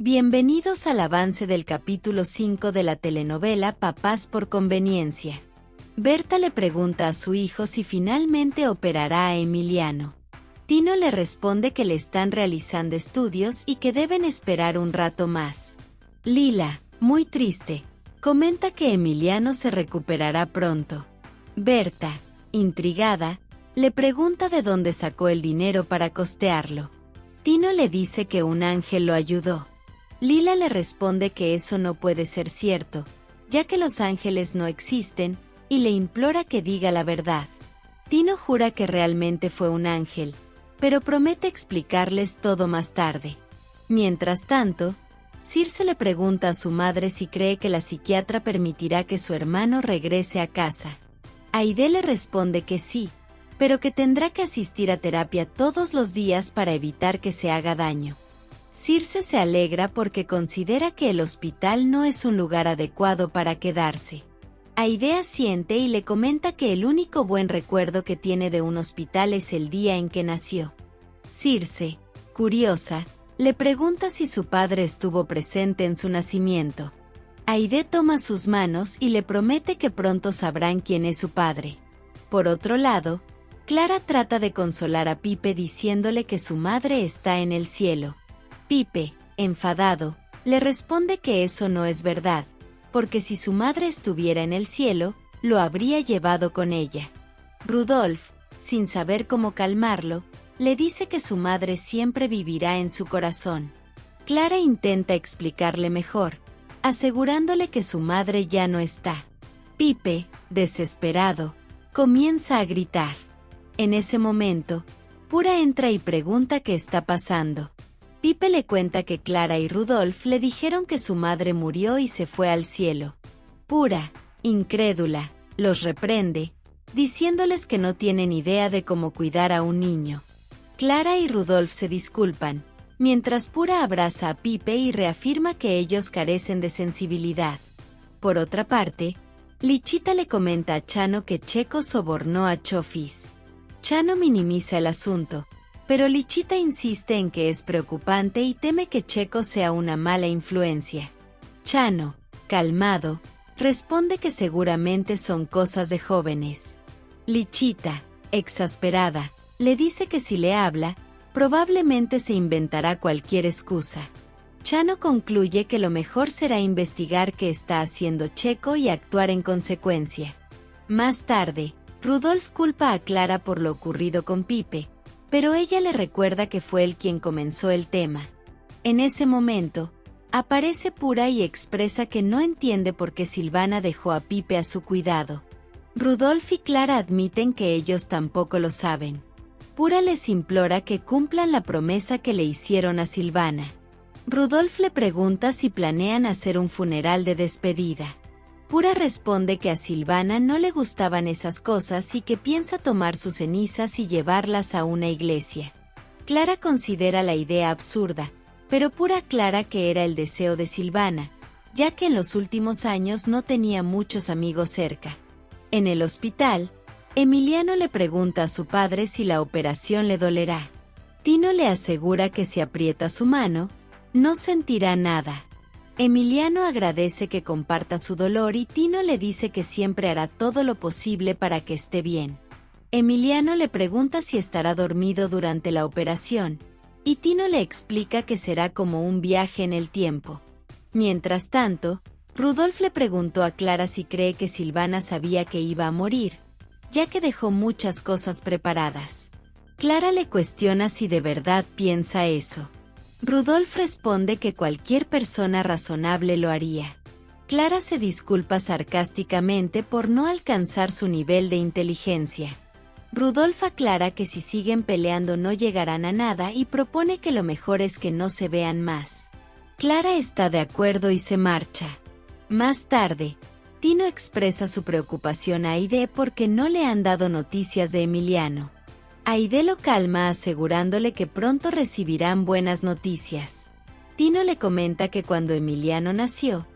Bienvenidos al avance del capítulo 5 de la telenovela Papás por conveniencia. Berta le pregunta a su hijo si finalmente operará a Emiliano. Tino le responde que le están realizando estudios y que deben esperar un rato más. Lila, muy triste, comenta que Emiliano se recuperará pronto. Berta, intrigada, le pregunta de dónde sacó el dinero para costearlo. Tino le dice que un ángel lo ayudó. Lila le responde que eso no puede ser cierto, ya que los ángeles no existen, y le implora que diga la verdad. Tino jura que realmente fue un ángel, pero promete explicarles todo más tarde. Mientras tanto, Circe le pregunta a su madre si cree que la psiquiatra permitirá que su hermano regrese a casa. Aide le responde que sí, pero que tendrá que asistir a terapia todos los días para evitar que se haga daño. Circe se alegra porque considera que el hospital no es un lugar adecuado para quedarse. Aide asiente y le comenta que el único buen recuerdo que tiene de un hospital es el día en que nació. Circe, curiosa, le pregunta si su padre estuvo presente en su nacimiento. Aide toma sus manos y le promete que pronto sabrán quién es su padre. Por otro lado, Clara trata de consolar a Pipe diciéndole que su madre está en el cielo. Pipe, enfadado, le responde que eso no es verdad, porque si su madre estuviera en el cielo, lo habría llevado con ella. Rudolf, sin saber cómo calmarlo, le dice que su madre siempre vivirá en su corazón. Clara intenta explicarle mejor, asegurándole que su madre ya no está. Pipe, desesperado, comienza a gritar. En ese momento, Pura entra y pregunta qué está pasando. Pipe le cuenta que Clara y Rudolf le dijeron que su madre murió y se fue al cielo. Pura, incrédula, los reprende, diciéndoles que no tienen idea de cómo cuidar a un niño. Clara y Rudolf se disculpan, mientras Pura abraza a Pipe y reafirma que ellos carecen de sensibilidad. Por otra parte, Lichita le comenta a Chano que Checo sobornó a Chofis. Chano minimiza el asunto, pero Lichita insiste en que es preocupante y teme que Checo sea una mala influencia. Chano, calmado, responde que seguramente son cosas de jóvenes. Lichita, exasperada, le dice que si le habla, probablemente se inventará cualquier excusa. Chano concluye que lo mejor será investigar qué está haciendo Checo y actuar en consecuencia. Más tarde, Rudolf culpa a Clara por lo ocurrido con Pipe, pero ella le recuerda que fue él quien comenzó el tema. En ese momento, aparece Pura y expresa que no entiende por qué Silvana dejó a Pipe a su cuidado. Rudolf y Clara admiten que ellos tampoco lo saben. Pura les implora que cumplan la promesa que le hicieron a Silvana. Rudolf le pregunta si planean hacer un funeral de despedida. Pura responde que a Silvana no le gustaban esas cosas y que piensa tomar sus cenizas y llevarlas a una iglesia. Clara considera la idea absurda, pero Pura aclara que era el deseo de Silvana, ya que en los últimos años no tenía muchos amigos cerca. En el hospital, Emiliano le pregunta a su padre si la operación le dolerá. Tino le asegura que si aprieta su mano, no sentirá nada. Emiliano agradece que comparta su dolor y Tino le dice que siempre hará todo lo posible para que esté bien. Emiliano le pregunta si estará dormido durante la operación, y Tino le explica que será como un viaje en el tiempo. Mientras tanto, Rudolf le preguntó a Clara si cree que Silvana sabía que iba a morir, ya que dejó muchas cosas preparadas. Clara le cuestiona si de verdad piensa eso. Rudolf responde que cualquier persona razonable lo haría. Clara se disculpa sarcásticamente por no alcanzar su nivel de inteligencia. Rudolf aclara que si siguen peleando no llegarán a nada y propone que lo mejor es que no se vean más. Clara está de acuerdo y se marcha. Más tarde, Tino expresa su preocupación a Aide porque no le han dado noticias de Emiliano. Aide lo calma asegurándole que pronto recibirán buenas noticias. Tino le comenta que cuando Emiliano nació,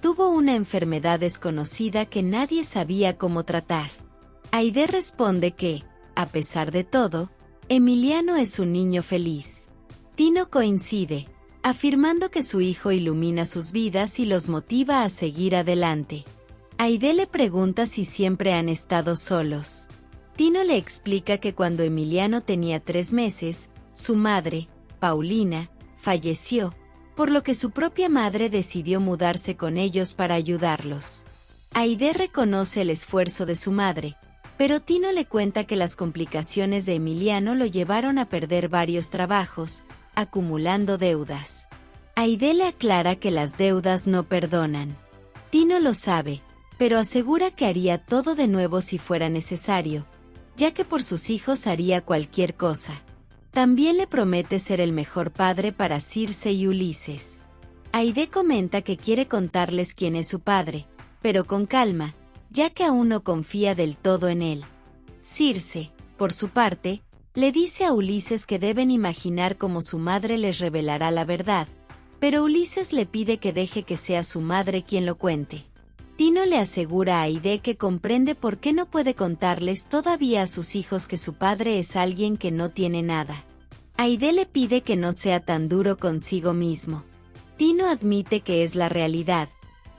tuvo una enfermedad desconocida que nadie sabía cómo tratar. Aide responde que, a pesar de todo, Emiliano es un niño feliz. Tino coincide, afirmando que su hijo ilumina sus vidas y los motiva a seguir adelante. Aide le pregunta si siempre han estado solos. Tino le explica que cuando Emiliano tenía 3 meses, su madre, Paulina, falleció, por lo que su propia madre decidió mudarse con ellos para ayudarlos. Aide reconoce el esfuerzo de su madre, pero Tino le cuenta que las complicaciones de Emiliano lo llevaron a perder varios trabajos, acumulando deudas. Aide le aclara que las deudas no perdonan. Tino lo sabe, pero asegura que haría todo de nuevo si fuera necesario, ya que por sus hijos haría cualquier cosa. También le promete ser el mejor padre para Circe y Ulises. Aide comenta que quiere contarles quién es su padre, pero con calma, ya que aún no confía del todo en él. Circe, por su parte, le dice a Ulises que deben imaginar cómo su madre les revelará la verdad, pero Ulises le pide que deje que sea su madre quien lo cuente. Tino le asegura a Aide que comprende por qué no puede contarles todavía a sus hijos que su padre es alguien que no tiene nada. Aide le pide que no sea tan duro consigo mismo. Tino admite que es la realidad,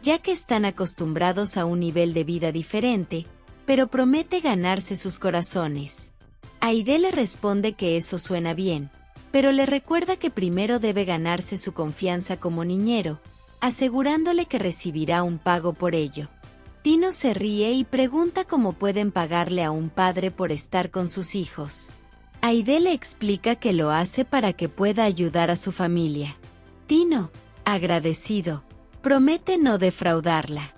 ya que están acostumbrados a un nivel de vida diferente, pero promete ganarse sus corazones. Aide le responde que eso suena bien, pero le recuerda que primero debe ganarse su confianza como niñero, asegurándole que recibirá un pago por ello. Tino se ríe y pregunta cómo pueden pagarle a un padre por estar con sus hijos. Aide le explica que lo hace para que pueda ayudar a su familia. Tino, agradecido, promete no defraudarla.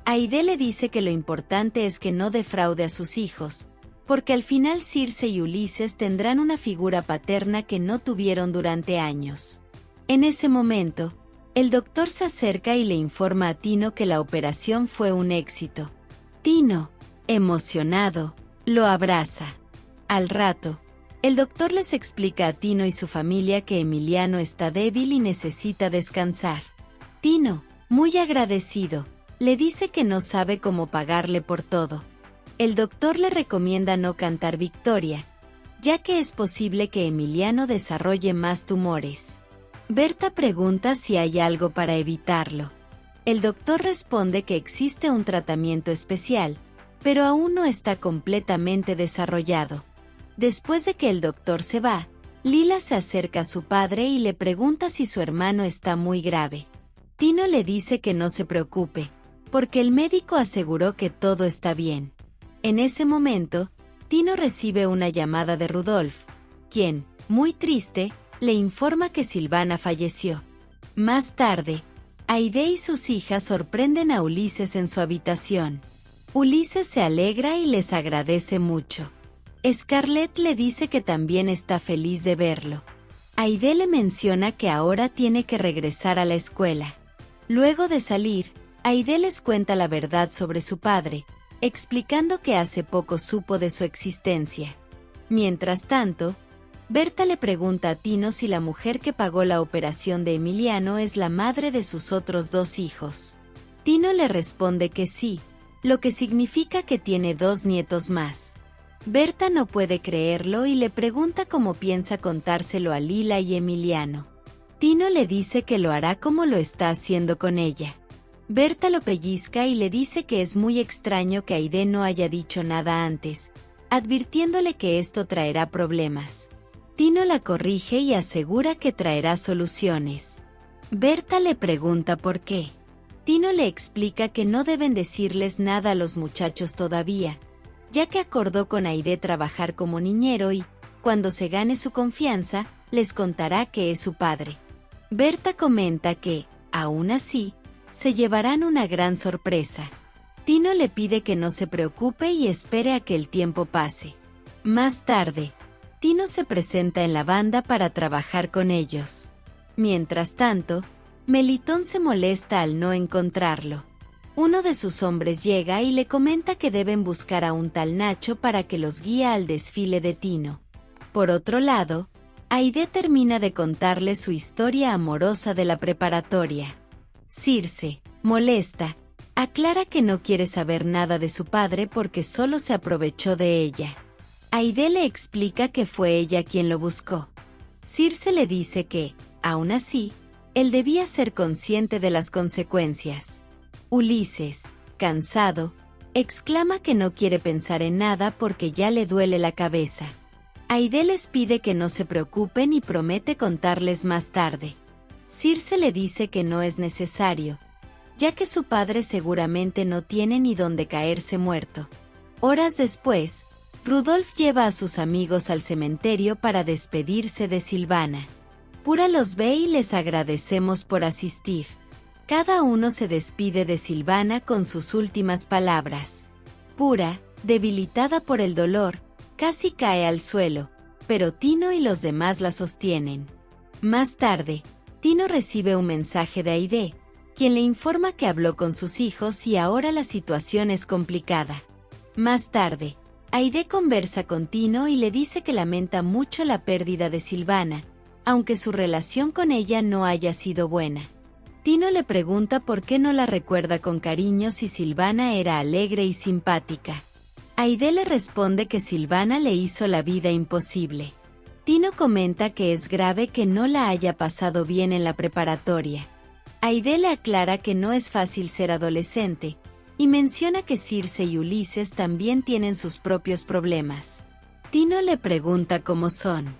Aide le dice que lo importante es que no defraude a sus hijos, porque al final Circe y Ulises tendrán una figura paterna que no tuvieron durante años. En ese momento, el doctor se acerca y le informa a Tino que la operación fue un éxito. Tino, emocionado, lo abraza. Al rato, el doctor les explica a Tino y su familia que Emiliano está débil y necesita descansar. Tino, muy agradecido, le dice que no sabe cómo pagarle por todo. El doctor le recomienda no cantar victoria, ya que es posible que Emiliano desarrolle más tumores. Berta pregunta si hay algo para evitarlo. El doctor responde que existe un tratamiento especial, pero aún no está completamente desarrollado. Después de que el doctor se va, Lila se acerca a su padre y le pregunta si su hermano está muy grave. Tino le dice que no se preocupe, porque el médico aseguró que todo está bien. En ese momento, Tino recibe una llamada de Rudolf, quien, muy triste, le informa que Silvana falleció. Más tarde, Aide y sus hijas sorprenden a Ulises en su habitación. Ulises se alegra y les agradece mucho. Scarlett le dice que también está feliz de verlo. Aide le menciona que ahora tiene que regresar a la escuela. Luego de salir, Aide les cuenta la verdad sobre su padre, explicando que hace poco supo de su existencia. Mientras tanto, Berta le pregunta a Tino si la mujer que pagó la operación de Emiliano es la madre de sus otros 2 hijos. Tino le responde que sí, lo que significa que tiene 2 nietos más. Berta no puede creerlo y le pregunta cómo piensa contárselo a Lila y Emiliano. Tino le dice que lo hará como lo está haciendo con ella. Berta lo pellizca y le dice que es muy extraño que Aide no haya dicho nada antes, advirtiéndole que esto traerá problemas. Tino la corrige y asegura que traerá soluciones. Berta le pregunta por qué. Tino le explica que no deben decirles nada a los muchachos todavía, ya que acordó con Aide trabajar como niñero y, cuando se gane su confianza, les contará que es su padre. Berta comenta que, aún así, se llevarán una gran sorpresa. Tino le pide que no se preocupe y espere a que el tiempo pase. Más tarde, Tino se presenta en la banda para trabajar con ellos. Mientras tanto, Melitón se molesta al no encontrarlo. Uno de sus hombres llega y le comenta que deben buscar a un tal Nacho para que los guíe al desfile de Tino. Por otro lado, Aide termina de contarle su historia amorosa de la preparatoria. Circe, molesta, aclara que no quiere saber nada de su padre porque solo se aprovechó de ella. Aide le explica que fue ella quien lo buscó. Circe le dice que, aún así, Él debía ser consciente de las consecuencias. Ulises, cansado, exclama que no quiere pensar en nada porque ya le duele la cabeza. Aide les pide que no se preocupen y promete contarles más tarde. Circe le dice que no es necesario, ya que su padre seguramente no tiene ni dónde caerse muerto. Horas después, Rudolf lleva a sus amigos al cementerio para despedirse de Silvana. Pura los ve y les agradecemos por asistir. Cada uno se despide de Silvana con sus últimas palabras. Pura, debilitada por el dolor, casi cae al suelo, pero Tino y los demás la sostienen. Más tarde, Tino recibe un mensaje de Aide, quien le informa que habló con sus hijos y ahora la situación es complicada. Más tarde, Aide conversa con Tino y le dice que lamenta mucho la pérdida de Silvana, aunque su relación con ella no haya sido buena. Tino le pregunta por qué no la recuerda con cariño si Silvana era alegre y simpática. Aide le responde que Silvana le hizo la vida imposible. Tino comenta que es grave que no la haya pasado bien en la preparatoria. Aide le aclara que no es fácil ser adolescente, y menciona que Circe y Ulises también tienen sus propios problemas. Tino le pregunta cómo son.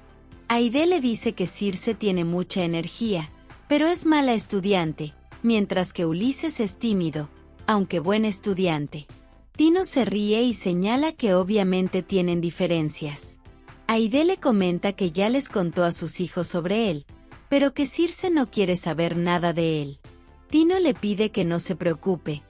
Aide le dice que Circe tiene mucha energía, pero es mala estudiante, mientras que Ulises es tímido, aunque buen estudiante. Tino se ríe y señala que obviamente tienen diferencias. Aide le comenta que ya les contó a sus hijos sobre él, pero que Circe no quiere saber nada de él. Tino le pide que no se preocupe,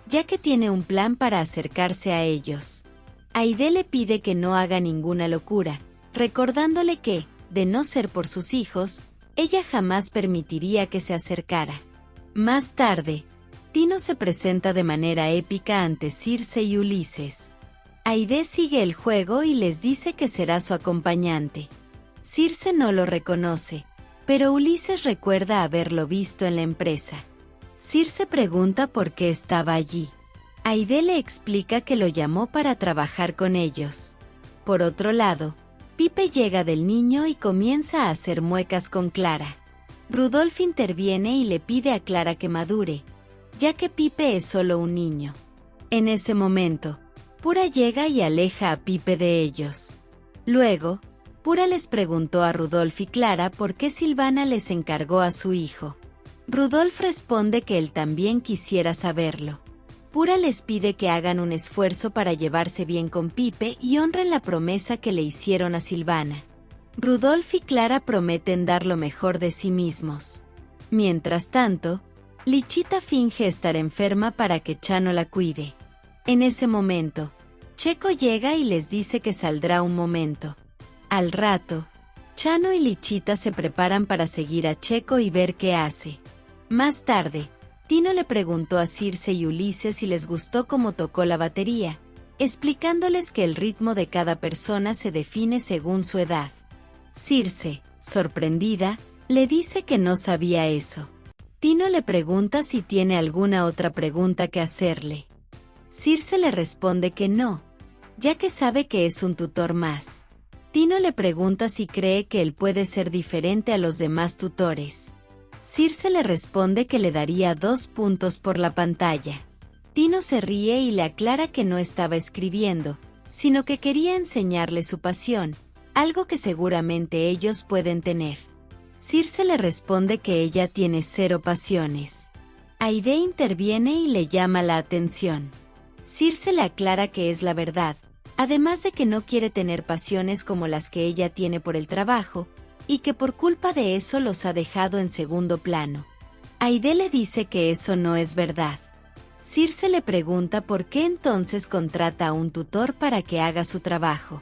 ya que tiene un plan para acercarse a ellos. Aide le pide que no haga ninguna locura, recordándole que, de no ser por sus hijos, ella jamás permitiría que se acercara. Más tarde, Tino se presenta de manera épica ante Circe y Ulises. Aide sigue el juego y les dice que será su acompañante. Circe no lo reconoce, pero Ulises recuerda haberlo visto en la empresa. Circe pregunta por qué estaba allí. Aide le explica que lo llamó para trabajar con ellos. Por otro lado, Pipe llega del niño y comienza a hacer muecas con Clara. Rudolf interviene y le pide a Clara que madure, ya que Pipe es solo un niño. En ese momento, Pura llega y aleja a Pipe de ellos. Luego, Pura les preguntó a Rudolf y Clara por qué Silvana les encargó a su hijo. Rudolf responde que él también quisiera saberlo. Pura les pide que hagan un esfuerzo para llevarse bien con Pipe y honren la promesa que le hicieron a Silvana. Rudolf y Clara prometen dar lo mejor de sí mismos. Mientras tanto, Lichita finge estar enferma para que Chano la cuide. En ese momento, Checo llega y les dice que saldrá un momento. Al rato, Chano y Lichita se preparan para seguir a Checo y ver qué hace. Más tarde, Tino le preguntó a Circe y Ulises si les gustó cómo tocó la batería, explicándoles que el ritmo de cada persona se define según su edad. Circe, sorprendida, le dice que no sabía eso. Tino le pregunta si tiene alguna otra pregunta que hacerle. Circe le responde que no, ya que sabe que es un tutor más. Tino le pregunta si cree que él puede ser diferente a los demás tutores. Circe le responde que le daría 2 puntos por la pantalla. Tino se ríe y le aclara que no estaba escribiendo, sino que quería enseñarle su pasión, algo que seguramente ellos pueden tener. Circe le responde que ella tiene 0 pasiones. Aide interviene y le llama la atención. Circe le aclara que es la verdad, además de que no quiere tener pasiones como las que ella tiene por el trabajo, y que por culpa de eso los ha dejado en segundo plano. Aide le dice que eso no es verdad. Circe le pregunta por qué entonces contrata a un tutor para que haga su trabajo.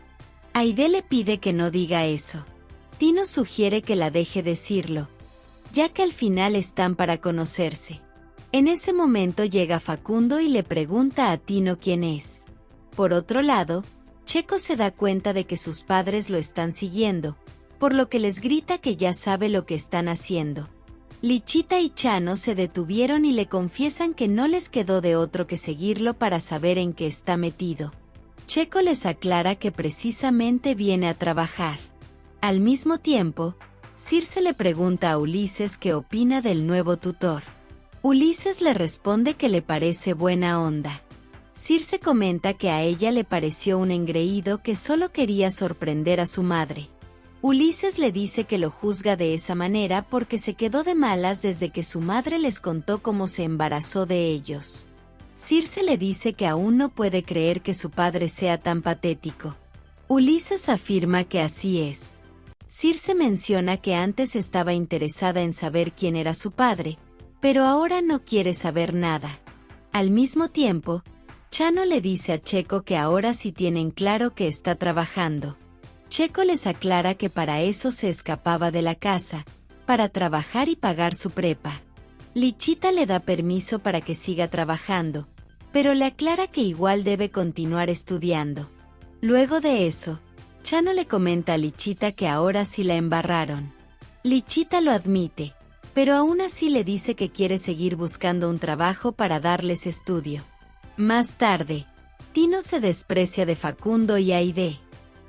Aide le pide que no diga eso. Tino sugiere que la deje decirlo, ya que al final están para conocerse. En ese momento llega Facundo y le pregunta a Tino quién es. Por otro lado, Checo se da cuenta de que sus padres lo están siguiendo, por lo que les grita que ya sabe lo que están haciendo. Lichita y Chano se detuvieron y le confiesan que no les quedó de otro que seguirlo para saber en qué está metido. Checo les aclara que precisamente viene a trabajar. Al mismo tiempo, Circe le pregunta a Ulises qué opina del nuevo tutor. Ulises le responde que le parece buena onda. Circe comenta que a ella le pareció un engreído que solo quería sorprender a su madre. Ulises le dice que lo juzga de esa manera porque se quedó de malas desde que su madre les contó cómo se embarazó de ellos. Circe le dice que aún no puede creer que su padre sea tan patético. Ulises afirma que así es. Circe menciona que antes estaba interesada en saber quién era su padre, pero ahora no quiere saber nada. Al mismo tiempo, Chano le dice a Checo que ahora sí tienen claro que está trabajando. Checo les aclara que para eso se escapaba de la casa, para trabajar y pagar su prepa. Lichita le da permiso para que siga trabajando, pero le aclara que igual debe continuar estudiando. Luego de eso, Chano le comenta a Lichita que ahora sí la embarraron. Lichita lo admite, pero aún así le dice que quiere seguir buscando un trabajo para darles estudio. Más tarde, Tino se desprecia de Facundo y Aide.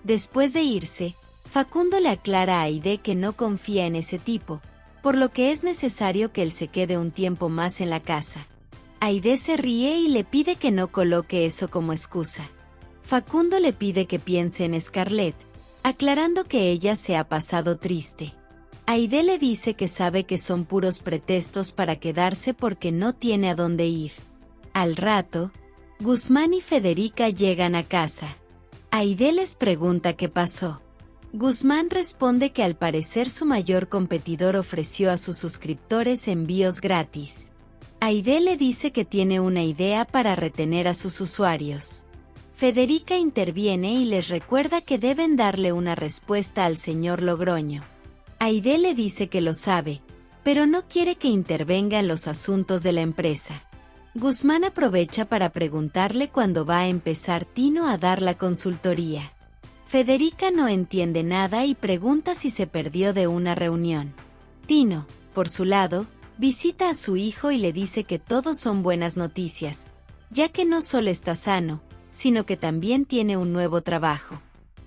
Después de irse, Facundo le aclara a Aide que no confía en ese tipo, por lo que es necesario que él se quede un tiempo más en la casa. Aide se ríe y le pide que no coloque eso como excusa. Facundo le pide que piense en Scarlett, aclarando que ella se ha pasado triste. Aide le dice que sabe que son puros pretextos para quedarse porque no tiene a dónde ir. Al rato, Guzmán y Federica llegan a casa. Aide les pregunta qué pasó. Guzmán responde que al parecer su mayor competidor ofreció a sus suscriptores envíos gratis. Aide le dice que tiene una idea para retener a sus usuarios. Federica interviene y les recuerda que deben darle una respuesta al señor Logroño. Aide le dice que lo sabe, pero no quiere que intervenga en los asuntos de la empresa. Guzmán aprovecha para preguntarle cuándo va a empezar Tino a dar la consultoría. Federica no entiende nada y pregunta si se perdió de una reunión. Tino, por su lado, visita a su hijo y le dice que todo son buenas noticias, ya que no solo está sano, sino que también tiene un nuevo trabajo.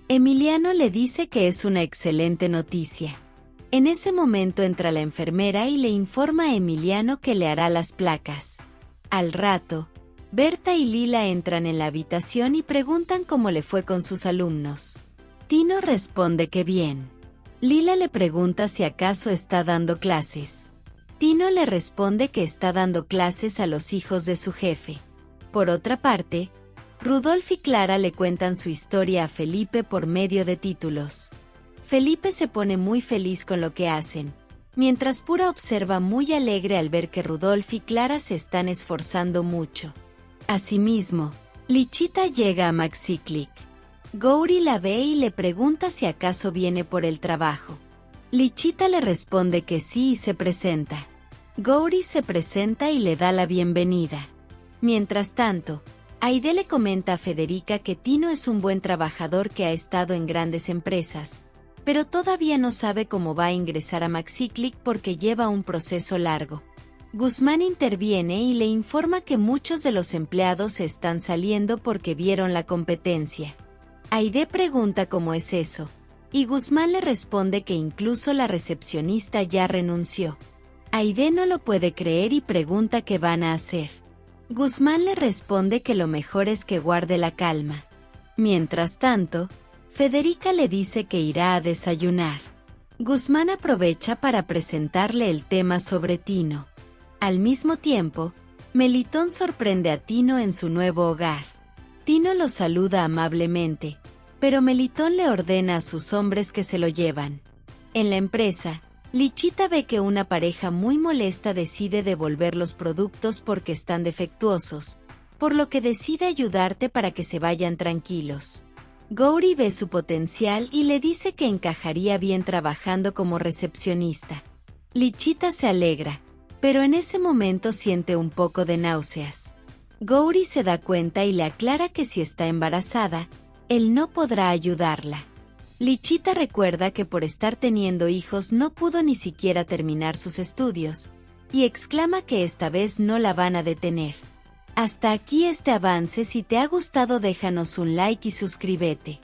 Emiliano le dice que es una excelente noticia. En ese momento entra la enfermera y le informa a Emiliano que le hará las placas. Al rato, Berta y Lila entran en la habitación y preguntan cómo le fue con sus alumnos. Tino responde que bien. Lila le pregunta si acaso está dando clases. Tino le responde que está dando clases a los hijos de su jefe. Por otra parte, Rudolf y Clara le cuentan su historia a Felipe por medio de títulos. Felipe se pone muy feliz con lo que hacen, mientras Pura observa muy alegre al ver que Rudolf y Clara se están esforzando mucho. Asimismo, Lichita llega a Maxiclick. Gouri la ve y le pregunta si acaso viene por el trabajo. Lichita le responde que sí y se presenta. Gouri se presenta y le da la bienvenida. Mientras tanto, Aide le comenta a Federica que Tino es un buen trabajador que ha estado en grandes empresas, pero todavía no sabe cómo va a ingresar a Maxiclick porque lleva un proceso largo. Guzmán interviene y le informa que muchos de los empleados están saliendo porque vieron la competencia. Aide pregunta cómo es eso, y Guzmán le responde que incluso la recepcionista ya renunció. Aide no lo puede creer y pregunta qué van a hacer. Guzmán le responde que lo mejor es que guarde la calma. Mientras tanto, Federica le dice que irá a desayunar. Guzmán aprovecha para presentarle el tema sobre Tino. Al mismo tiempo, Melitón sorprende a Tino en su nuevo hogar. Tino lo saluda amablemente, pero Melitón le ordena a sus hombres que se lo llevan. En la empresa, Lichita ve que una pareja muy molesta decide devolver los productos porque están defectuosos, por lo que decide ayudarte para que se vayan tranquilos. Gouri ve su potencial y le dice que encajaría bien trabajando como recepcionista. Lichita se alegra, pero en ese momento siente un poco de náuseas. Gouri se da cuenta y le aclara que si está embarazada, él no podrá ayudarla. Lichita recuerda que por estar teniendo hijos no pudo ni siquiera terminar sus estudios, y exclama que esta vez no la van a detener. Hasta aquí este avance. Si te ha gustado déjanos un like y suscríbete.